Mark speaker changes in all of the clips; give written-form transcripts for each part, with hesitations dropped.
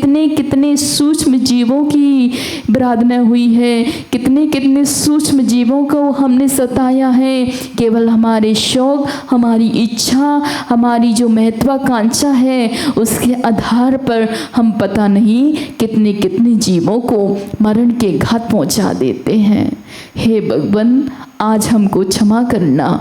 Speaker 1: कितने कितने सूक्ष्म जीवों की आराधना हुई है, कितने कितने सूक्ष्म जीवों को हमने सताया है। केवल हमारे शौक, हमारी इच्छा, हमारी जो महत्वाकांक्षा है, उसके आधार पर हम पता नहीं कितने कितने जीवों को मरण के घाट पहुंचा देते हैं। हे भगवान, आज हमको क्षमा करना।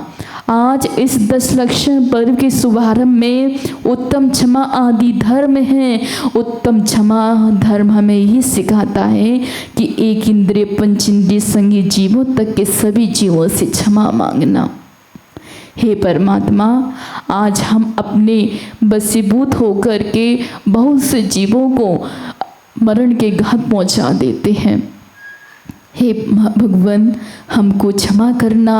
Speaker 1: आज इस 10 लक्षण पर्व के शुभारंभ में उत्तम क्षमा आदि धर्म है। उत्तम क्षमा धर्म हमें ये सिखाता है कि एक इंद्रिय पंच इंद्रिय संगी जीवों तक के सभी जीवों से क्षमा मांगना। हे परमात्मा, आज हम अपने बसीभूत होकर के बहुत से जीवों को मरण के घाट पहुंचा देते हैं। हे भगवान, हमको क्षमा करना,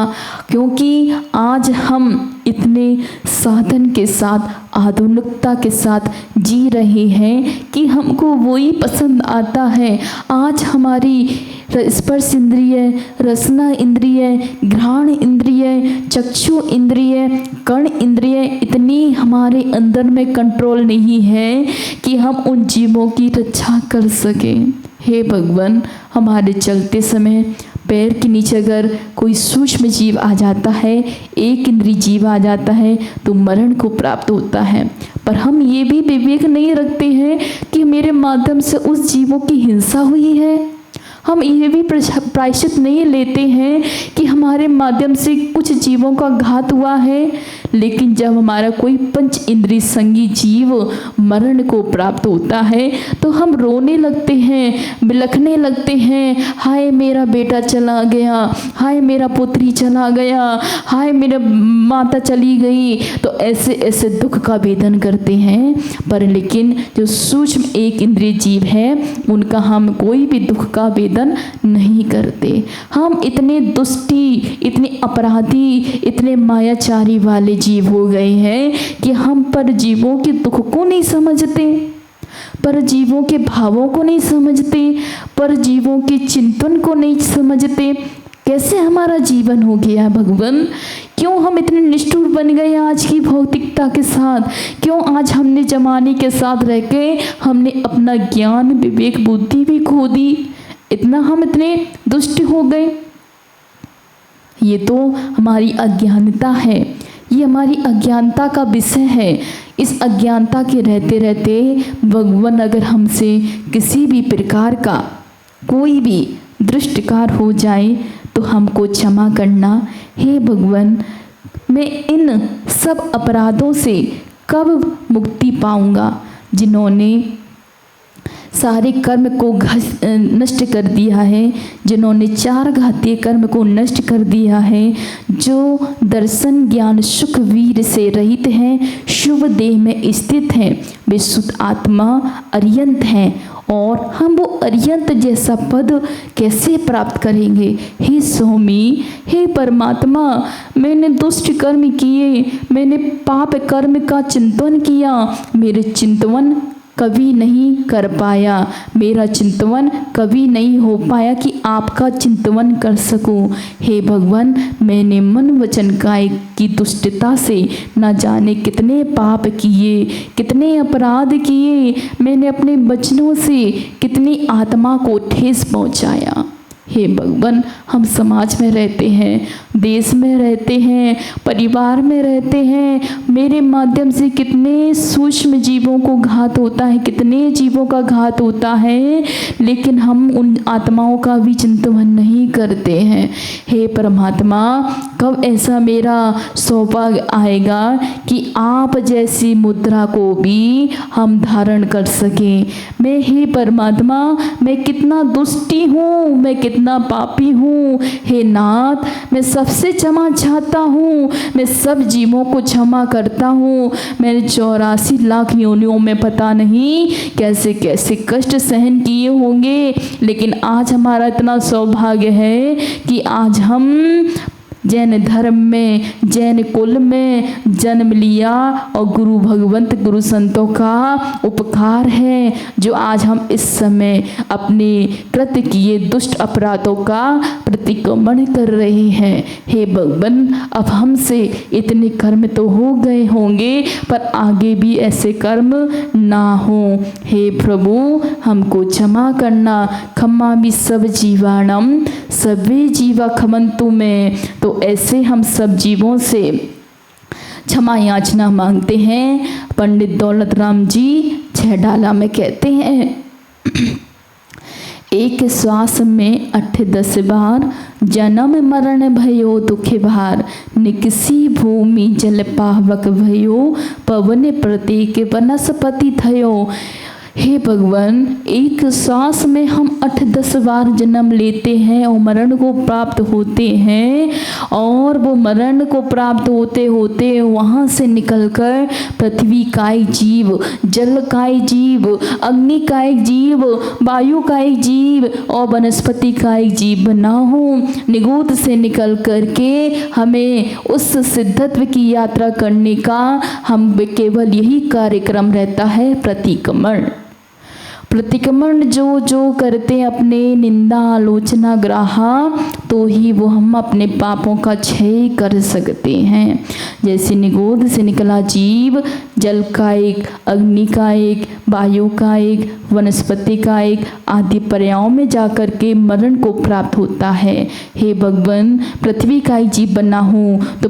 Speaker 1: क्योंकि आज हम इतने साधन के साथ, आधुनिकता के साथ जी रहे हैं कि हमको वही पसंद आता है। आज हमारी स्पर्श इंद्रिय, रसना इंद्रिय, घ्राण इंद्रिय, चक्षु इंद्रिय, कर्ण इंद्रिय इतनी हमारे अंदर में कंट्रोल नहीं है कि हम उन जीवों की रक्षा कर सकें। हे भगवान, हमारे चलते समय पैर के नीचे अगर कोई सूक्ष्म जीव आ जाता है, एक इंद्रिय जीव आ जाता है, तो मरण को प्राप्त होता है। पर हम ये भी विवेक नहीं रखते हैं कि मेरे माध्यम से उस जीवों की हिंसा हुई है। हम ये भी प्रायश्चित नहीं लेते हैं कि हमारे माध्यम से कुछ जीवों का घात हुआ है। लेकिन जब हमारा कोई पंच इंद्रिय संगी जीव मरण को प्राप्त होता है, तो हम रोने लगते हैं, बिलखने लगते हैं, हाय मेरा बेटा चला गया, हाय मेरा पुत्री चला गया, हाय मेरा माता चली गई। तो ऐसे ऐसे दुख का वेदन करते हैं। पर लेकिन जो सूक्ष्म एक इंद्रिय जीव है, उनका हम कोई भी दुख का वेदन नहीं करते। हम इतने दुष्टी, इतने अपराधी, इतने मायाचारी वाले जीव हो गए हैं कि हम पर जीवों के दुख को नहीं समझते, पर जीवों के भावों को नहीं समझते, पर जीवों के चिंतन को नहीं समझते। कैसे हमारा जीवन हो गया भगवान? क्यों हम इतने निष्ठुर बन गए आज की भौतिकता के साथ? क्यों आज हमने जमाने के साथ रह के हमने अपना ज्ञान, विवेक, बुद्धि भी खो दी? इतना हम इतने दुष्ट हो गए। ये तो हमारी अज्ञानता है, ये हमारी अज्ञानता का विषय है। इस अज्ञानता के रहते रहते भगवान अगर हमसे किसी भी प्रकार का कोई भी दृष्टिकार हो जाए तो हमको क्षमा करना। हे भगवान, मैं इन सब अपराधों से कब मुक्ति पाऊंगा? जिन्होंने सारे कर्म को नष्ट कर दिया है, जिन्होंने 4 घातीय कर्म को नष्ट कर दिया है, जो दर्शन ज्ञान सुख वीर से रहित हैं, शुभ देह में स्थित हैं, वे शुद्ध आत्मा अर्यंत हैं। और हम वो अर्यंत जैसा पद कैसे प्राप्त करेंगे? हे स्वामी, हे परमात्मा, मैंने दुष्ट कर्म किए, मैंने पाप कर्म का चिंतन किया, मेरे चिंतन कभी नहीं कर पाया, मेरा चिंतन कभी नहीं हो पाया कि आपका चिंतन कर सकूं। हे भगवान, मैंने मन वचन काय की दुष्टता से न जाने कितने पाप किए, कितने अपराध किए, मैंने अपने वचनों से कितनी आत्मा को ठेस पहुंचाया। हे भगवान, हम समाज में रहते हैं, देश में रहते हैं, परिवार में रहते हैं, मेरे माध्यम से कितने सूक्ष्म जीवों को घात होता है, कितने जीवों का घात होता है, लेकिन हम उन आत्माओं का भी चिंतन नहीं करते हैं। हे परमात्मा, कब ऐसा मेरा सौभाग्य आएगा कि आप जैसी मुद्रा को भी हम धारण कर सकें? मैं, हे परमात्मा, मैं कितना दुष्टी हूँ, मैं कितना पापी हूँ। हे नाथ, मैं सबसे क्षमा चाहता हूँ, मैं सब जीवों को क्षमा करता हूँ। मैंने 84 लाख योनियों में पता नहीं कैसे कैसे कष्ट सहन किए होंगे, लेकिन आज हमारा इतना सौभाग्य है कि आज हम जैन धर्म में, जैन कुल में जन्म लिया और गुरु भगवंत गुरु संतों का उपकार है जो आज हम इस समय अपने कृत्य किए दुष्ट अपराधों का प्रतिक्रमण कर रहे हैं। हे भगवान, अब हमसे इतने कर्म तो हो गए होंगे पर आगे भी ऐसे कर्म ना हो। हे प्रभु, हमको क्षमा करना। खम्मा भी सब जीवाणम सभी जीवा खमंतु में। तो ऐसे हम सब जीवों से क्षमा याचना मांगते हैं। पंडित दौलत राम जी छहडाला में कहते हैं, एक श्वास में 8-10 बार जन्म मरण भयो दुख भार, निकसी भूमि जल पावक भयो, पवन प्रतीक वनस्पति थयो। हे भगवान, एक श्वास में हम 8-10 बार जन्म लेते हैं और मरण को प्राप्त होते हैं, और वो मरण को प्राप्त होते होते वहाँ से निकलकर पृथ्वी का एक जीव, जल का एक जीव, अग्नि का एक जीव, वायु का एक जीव और वनस्पति का एक जीव बना हो। निगूढ़ से निकल करके हमें उस सिद्धत्व की यात्रा करने का हम केवल यही कार्यक्रम रहता है, प्रतिक्रमण। प्रतिक्रमण जो करते हैं अपने निंदा आलोचना ग्राहा, तो ही वो हम अपने पापों का क्षय कर सकते हैं। जैसे निगोद से निकला जीव जल का एक, अग्नि का एक, वायु का एक, वनस्पति का एक आदि पर्यायों में जाकर के मरण को प्राप्त होता है। हे भगवान, पृथ्वी का एक जीव बना हूँ तो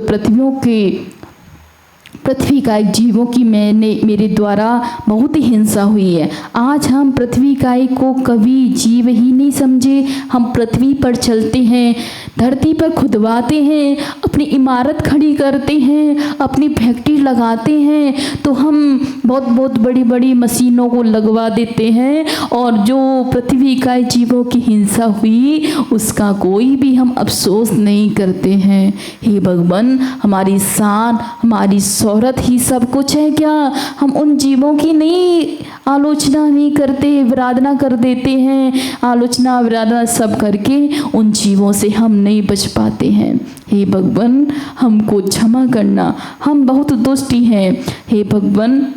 Speaker 1: पृथ्वी का एक जीवों की मेरे द्वारा बहुत ही हिंसा हुई है। आज हम पृथ्वी काय को कभी जीव ही नहीं समझे। हम पृथ्वी पर चलते हैं, धरती पर खुदवाते हैं, अपनी इमारत खड़ी करते हैं, अपनी फैक्ट्री लगाते हैं, तो हम बहुत बड़ी बड़ी मशीनों को लगवा देते हैं और जो पृथ्वी काय जीवों की हिंसा हुई उसका कोई भी हम अफसोस नहीं करते हैं। हे भगवान, हमारी शान, हमारी शोहरत ही सब कुछ है क्या? हम उन जीवों की नहीं आलोचना नहीं करते, विराधना कर देते हैं। आलोचना विराधना सब करके उन जीवों से हम नहीं बच पाते हैं। हे भगवान, हमको क्षमा करना, हम बहुत दुष्टी हैं। हे भगवान,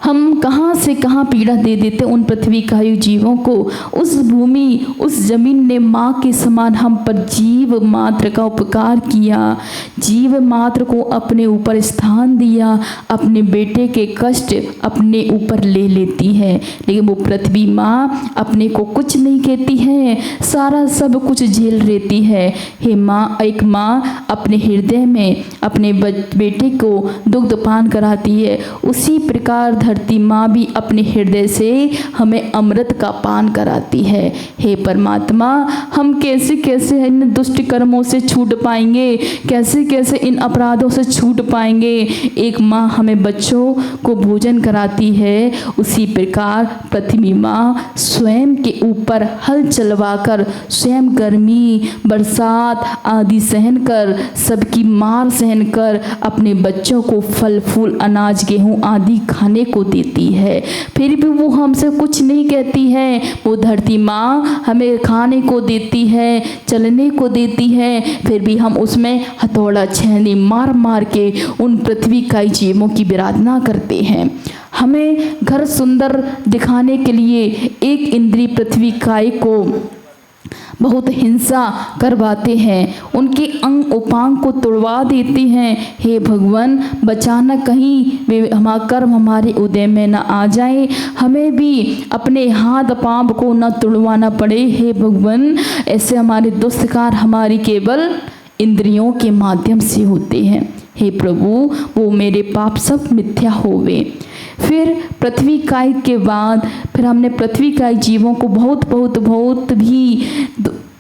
Speaker 1: हम कहाँ से कहाँ पीड़ा दे देते उन पृथ्वी का जीवों को। उस भूमि, उस जमीन ने माँ के समान हम पर जीव मात्र का उपकार किया, जीव मात्र को अपने ऊपर स्थान दिया, अपने बेटे के कष्ट अपने ऊपर ले लेती है। लेकिन वो पृथ्वी माँ अपने को कुछ नहीं कहती है, सारा सब कुछ झेल लेती है। हे माँ, एक माँ अपने हृदय में अपने बेटे को दुग्ध पान कराती है, उसी प्रकार धरती माँ भी अपने हृदय से हमें अमृत का पान कराती है। हे परमात्मा, हम कैसे कैसे इन दुष्ट कर्मों से छूट पाएंगे, कैसे कैसे इन अपराधों से छूट पाएंगे। एक माँ हमें बच्चों को भोजन कराती है, उसी प्रकार पृथ्वी माँ स्वयं के ऊपर हल चलवाकर स्वयं गर्मी बरसात आदि सहन कर, सबकी मार सहन कर अपने बच्चों को फल फूल अनाज गेहूँ आदि खाने को देती है। फिर भी वो हमसे कुछ नहीं कहती है। वो धरती माँ हमें खाने को देती है, चलने को देती है, फिर भी हम उसमें हथौड़ा छेनी मार मार के उन पृथ्वी का जीवों की विराधना करते हैं। हमें घर सुंदर दिखाने के लिए एक इंद्री पृथ्वी काय को बहुत हिंसा करवाते हैं, उनके अंग उपांग को तोड़वा देते हैं। हे भगवान, बचाना कहीं हमारा कर्म हमारे उदय में न आ जाए, हमें भी अपने हाथ पांव को न तोड़वाना पड़े। हे भगवान, ऐसे हमारे दुष्ट कार्य हमारी केवल इंद्रियों के माध्यम से होते हैं। हे प्रभु, वो मेरे पाप सब मिथ्या होवे। फिर पृथ्वी काय के बाद फिर हमने पृथ्वी काय जीवों को बहुत भी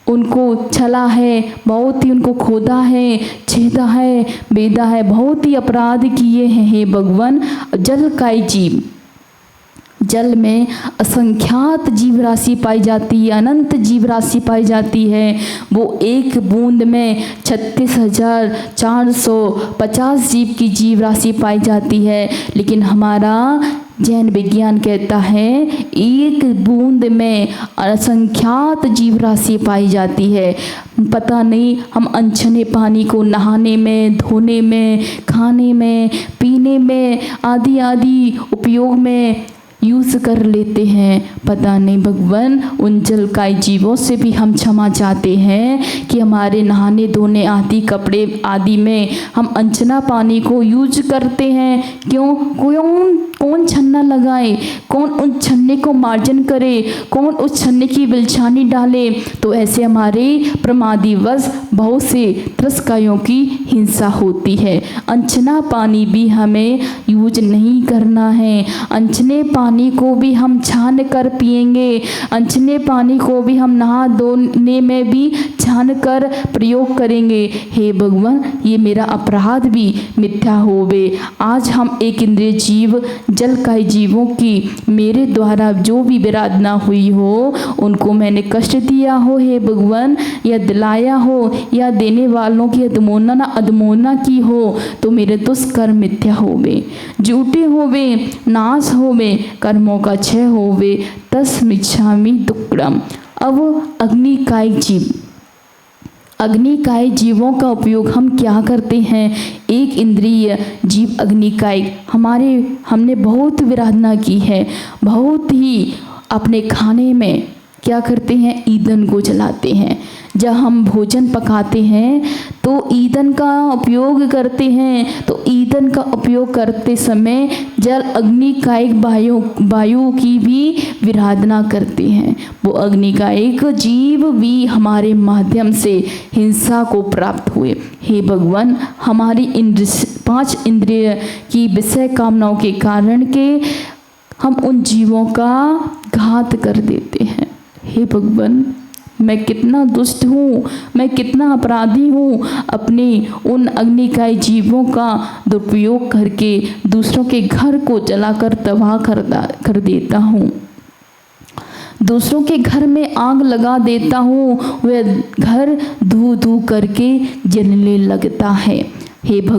Speaker 1: उनको छला है, बहुत ही उनको खोदा है, छेदा है, बेदा है, बहुत ही अपराध किए हैं। हे भगवान, जल काय जीव, जल में असंख्यात जीव राशि पाई जाती है, अनंत जीव राशि पाई जाती है। वो एक बूंद में 36,450 जीव की जीव राशि पाई जाती है। लेकिन हमारा जैन विज्ञान कहता है एक बूंद में असंख्यात जीव राशि पाई जाती है। पता नहीं हम अनछने पानी को नहाने में, धोने में, खाने में, पीने में आदि आदि उपयोग में यूज़ कर लेते हैं। पता नहीं भगवान उन जलकाय जीवों से भी हम क्षमा चाहते हैं कि हमारे नहाने धोने आदि कपड़े आदि में हम अनछना पानी को यूज करते हैं। क्यों? कौन छन्ना लगाए, कौन उस छन्ने को मार्जन करे, कौन उस छन्ने की बिलछानी डाले। तो ऐसे हमारे प्रमादीवश बहुत से त्रस्कायों की हिंसा होती है। अनछना पानी भी हमें यूज नहीं करना है। अनछने पानी को भी हम छान कर पिएंगे, अनछने पानी को भी हम नहा धोने में भी छान कर प्रयोग करेंगे। हे भगवान, ये मेरा अपराध भी मिथ्या होवे। आज हम एक इंद्रिय जीव जलकाय जीवों की मेरे द्वारा जो भी विराधना हुई हो, उनको मैंने कष्ट दिया हो हे भगवान, या दिलाया हो, या देने वालों की अधमोना की हो, तो मेरे दुष्कर्म मिथ्या होवे, झूठे होवे, नाश होवे, कर्मों का क्षय होवे, तस्मिच्छामि दुक्कडम। अब अग्निकाय जीवों का उपयोग हम क्या करते हैं? एक इंद्रिय जीव अग्निकाय हमने बहुत विराधना की है, बहुत ही अपने खाने में क्या करते हैं? ईंधन को जलाते हैं। जब हम भोजन पकाते हैं तो ईंधन का उपयोग करते हैं, तो ईंधन का उपयोग करते समय जल अग्निकायिक वायु की भी विराधना करते हैं। वो अग्निकायिक जीव भी हमारे माध्यम से हिंसा को प्राप्त हुए। हे भगवान, हमारी 5 इंद्रिय की विषय कामनाओं के कारण के हम उन जीवों का घात कर देते हैं। हे भगवान, मैं कितना दुष्ट हूँ, मैं कितना अपराधी हूँ, अपने उन अग्निकाय जीवों का दुरुपयोग करके दूसरों के घर को जलाकर तबाह कर देता हूँ, दूसरों के घर में आग लगा देता हूँ, वह घर धू धू करके जलने लगता है। हे